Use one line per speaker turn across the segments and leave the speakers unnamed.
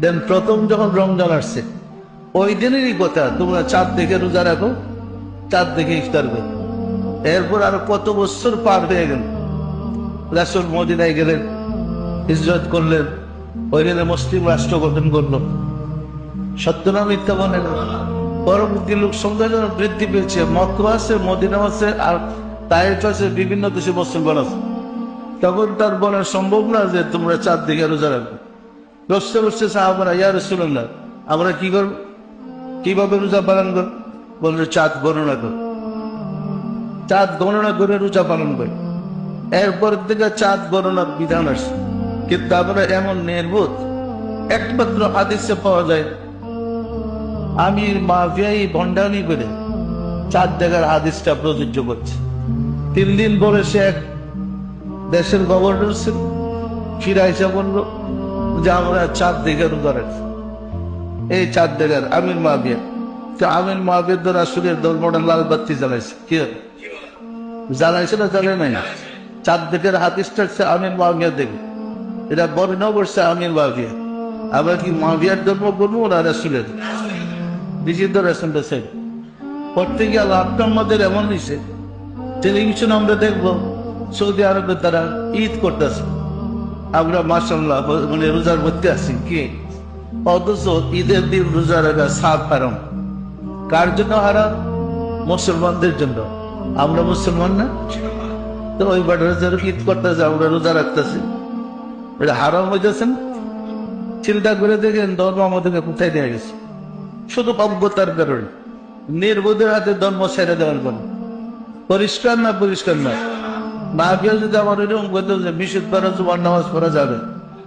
দেন প্রথম যখন রমজান আসছে ওই দিনেরই কথা, তোমরা চাঁদ দেখে রোজা রাখো, চাঁদ দেখে ইফতার করো। এরপর আরো কত বছর পার হয়ে গেল, রাসূল মদিনায় গেলেন, হিজরত করলেন, ওইখানে মুসলিম রাষ্ট্র গঠন করলো। সত্য না মিথ্যা বলেন? পরবর্তী লোক সংখ্যা যেন বৃদ্ধি পেয়েছে, মক্কা আছে, মদিনা আছে, আর তায়েফ আছে, বিভিন্ন দেশে মুসলমান আছে। তখন তার বলা সম্ভব না যে তোমরা চাঁদ দিকে রোজা রাখবে। বসতে বসতে সাহাবারা, ইয়া রাসূলুল্লাহ, আমরা কি করব, কিভাবে রোজা পালন করব? বললো চাঁদ গণনা কর, চাঁদ গণনা করে রোজা পালন করে। এরপর থেকে চাঁদ গণনার বিধান আসে। কিন্তু আমরা এমন নির্বোধ, একমাত্র হাদিসে পাওয়া যায় আমির মাভিয়াই ভণ্ডামি করে চাঁদ দেখার হাদিসটা প্রযোজ্য করছে। 3 দিন পরে সে এক দেশের গভর্নর ছিল, ফিরে এসে বললো যে আমরা চাঁদ দেখে রোজা রাখছি। এই চাঁদ দেখার আমির মাভিয়া, আমির মাভিয়ার দ্বারা আসলে ধর্মটা লাল বাতি জ্বালাইছে। কি জ্বালাইছে না জ্বালে নাই? চাঁদ দেখার হাদিসটা হচ্ছে আমির মাভিয়া দেখবে, এটা বর্ণনা করছে আমির মাভিয়া। আবার কি মাভিয়ার ধর্ম করবো না রাসূলের? বিচিত্র রাসূলটা চাই করতে গিয়ে আমাদের এমন হয়েছে, টেলিভিশন আমরা দেখবো সৌদি আরবে তারা ঈদ করতেছে, আমরা মাশাআল্লাহ মানে রোজার মধ্যে আছি কি, অথচ ঈদের দিন রোজা রাখা সাত হারাম। কার জন্য হারাম? মুসলমানদের জন্য। আমরা মুসলমান না, তো ওই বাটার ঈদ করতেছে, আমরা রোজা রাখতেছি, এটা হারাম হইতেছে না? চিন্তা করে দেখেন ধর্ম আমাদেরকে কোথায় নিয়ে গেছে। শুধু অজ্ঞতার কারণে, নির্বোধের হাতে ধর্ম ছেড়ে দেওয়ার জন্য। পরিষ্কার না? পরিষ্কার না? মাহফিল যদি আমার এরকম বলতো যে বৃহস্পতিবার জুমার নামাজ পড়া যাবে,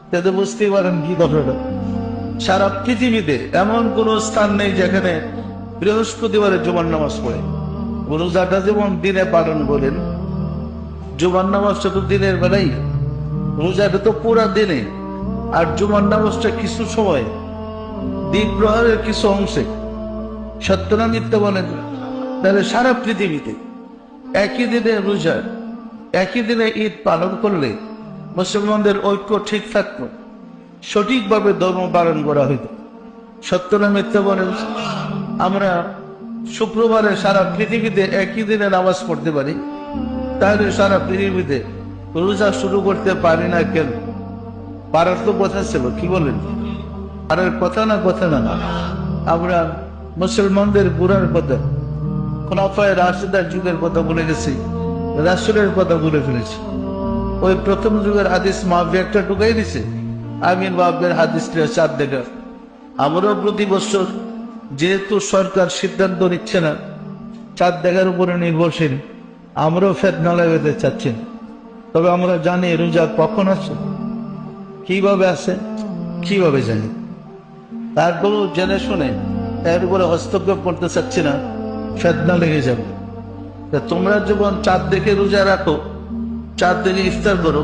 তাতে বুঝতেই পারেন কি কথাটা। সারা পৃথিবীতে এমন কোন স্থান নেই যেখানে বৃহস্পতিবারে জুমার নামাজ পড়ে। রোজাটা যেমন দিনে পালন করেন, জুমার নামাজটা তো দিনের বেলাই, রোজাটা তো পুরা দিনে, আর জুমার নামাজটা কিছু সময়, দ্বীপ প্রহরের কিছু অংশে। সত্য না মিথ্যা বলেন? তাহলে সারা পৃথিবীতে একই দিনে রোজা, একই দিনে ঈদ পালন করলে মুসলমানদের ঐক্য ঠিক থাকতো, সঠিকভাবে ধর্ম পালন করা হইত। সত্য না মিথ্যা বলেন? আমরা শুক্রবারে সারা পৃথিবীতে একই দিনে নামাজ পড়তে পারি, তাহলে সারা পৃথিবীতে রোজা শুরু করতে পারি না কেন? পারার তো কথা ছিল, কি বলেন? পারার কথা না? কথা না? আমরা মুসলমানদের বুড়ার কথা, খোলাফায়ে রাশিদার যুগের কথা বলে গেছি, রাসূলের কথা বলে ফেলেছি। ওই প্রথম যুগের হাদিস মাহফিয়া একটা ঢুকাই দিছে, আমির মাহফিয়ার হাদিসটা চাঁদ দেখা। আমরাও প্রতি বছর, যেহেতু সরকার সিদ্ধান্ত নিচ্ছে না, চাঁদ দেখার উপরে নির্ভরশীল, আমরাও ফেতনা লাগাতে চাচ্ছেন। তবে আমরা জানি রোজা কখন আছে, কিভাবে আছে, কিভাবে জানি। তারপরেও জেনে শুনে এর উপরে হস্তক্ষেপ করতে চাচ্ছি না, ফেতনা লেগে যাবে। তোমরা যখন চাঁদ দেখে রোজা রাখো, চাঁদ দেখে ইফতার করো,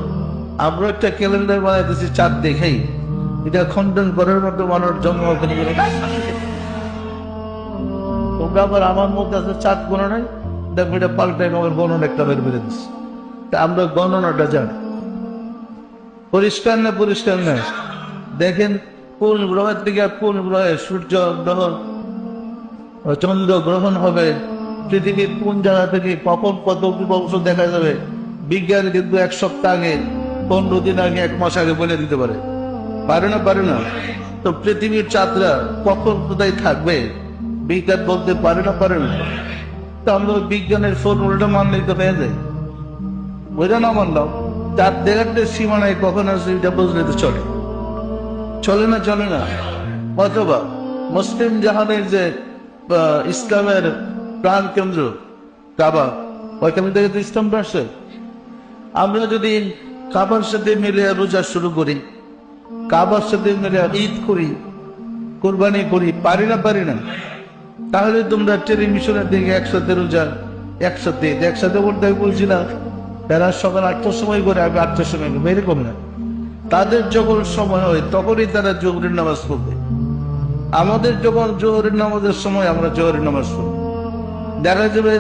আমরা একটা ক্যালেন্ডার বানাইতেছি চাঁদ দেখেই, এটা খণ্ডন করার মতো মানুষ জন্ম ওখানে গেলে। তোমরা আবার আমার মধ্যে আছে চাঁদ গণনায়, দেখো এটা পাল্টাই আমার গণনা একটা বের করে দিচ্ছে। তা আমরা গণনাটা জানি। পরিষ্কার না? পরিষ্কার না? দেখেন কোন গ্রহের দিকে কোন গ্রহে সূর্য গ্রহণ, চন্দ্র গ্রহণ হবে, পৃথিবীর কোন জায়গা থেকে কখন কত বংশ দেখা যাবে, বিজ্ঞান কিন্তু 1 সপ্তাহ আগে, 15 দিন আগে, 1 মাস আগে বলে দিতে পারে। পারে না? পারে না? তো পৃথিবীর চাঁদরা কখন কোথায় থাকবে বিজ্ঞান বলতে পারে না? পারে না? তো আমরা বিজ্ঞানের ফর্মুলাটা মানলেই তো হয়ে যায়। ওইটা না মানলাম, চাঁদ দেখার সীমানায় কখন আছে এটা বুঝলে তো চলে। চলে না? চলে না? অথবা মুসলিম জাহানের যে ইসলামের প্রাণ কেন্দ্র কাবা, ওইখান থেকে তো ইসলামটা আসছে। আমরা যদি কাবার সাথে মিলে রোজা শুরু করি, কাবার সাথে মিলে ঈদ করি, কোরবানি করি, পারি না? পারি না? তাহলে তোমরা টেলিভিশনের দিকে একসাথে রোজা, একসাথে একসাথে করতে বলছি না। তারা সকাল 8টার সময় করে, আমি 8টার সময় করবো, এরকম না। তাদের যখন সময় হয় তখনই তারা জোহরের নামাজ পড়বে। আমাদের যখন জোহরের নামাজের সময়, আমরা জোহরের নামাজ পড়ব। দেখা যাবে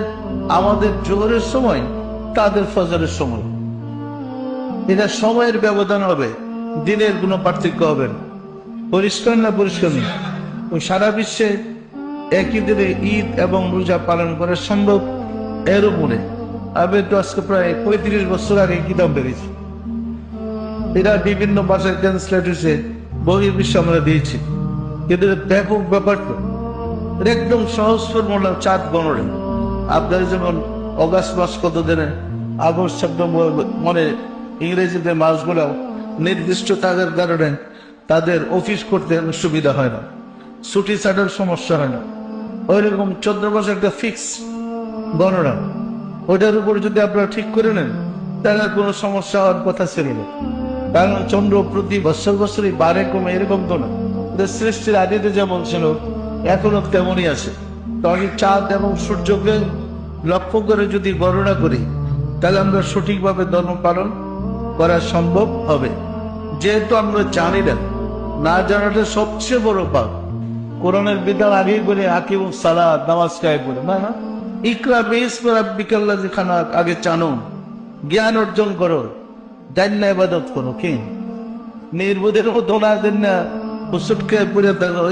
আমাদের জোহরের সময় তাদের ফজরের সময়, এটা সময়ের ব্যবধান হবে, দিনের কোনো পার্থক্য হবে না। পরিষ্কার না পরিষ্কার না? ওই সারা বিশ্বে একই দিনে ঈদ এবং রোজা পালন করা সম্ভব। এর উপরে আমি তো আজকে প্রায় 35 বছর আগে কিতাব বেরিয়েছি, এটা বিভিন্ন ভাষায় ট্রান্সলেট হয়েছে, বহির্বিশ্ব আমরা দিয়েছি। কিন্তু এর ব্যাপক ব্যাপারটা এটা একদম সহজ ফর্মুলা, চাঁদ গণনা। আপনার যেমন অগাস্ট মাস কত দিনে, আগস্ট সেপ্টেম্বর, মানে ইংরেজিতে মাসগুলো নির্দিষ্ট থাকার কারণে তাদের অফিস করতে সুবিধা হয় না, ছুটি ছাটার সমস্যা হয় না। ওই রকম 14 মাস একটা ফিক্স গণনা, ওইটার উপর যদি আপনারা ঠিক করে নেন তাহলে আর কোনো সমস্যা হওয়ার কথা ছিল না। কারণ চন্দ্র প্রতি বছর বছরই বারে কমে এরকম তো না, ওদের সৃষ্টির আদিতে যেমন ছিল এখনো তেমনই আছে। তো আমি চাঁদ এবং সূর্যকে লক্ষ্য করে যদি গণনা করি তাহলে আমরা সঠিকভাবে ধর্ম পালন করা সম্ভব হবে। যেহেতু আমরা জানি না, না জানাটা সবচেয়ে বড় পাপ। কোরআনের বিধান আগেই করে আকিম সালাত, নামাজ কায়ে করে না, না ইকরা বিসমি রাব্বিকাল্লাযী খালাক, আগে জানো, জ্ঞান অর্জন করো, জান্না ইবাদত করো। কি নির্বোধের মতো না দেন না, ওষুধ খেয়ে পড়ে থাকো।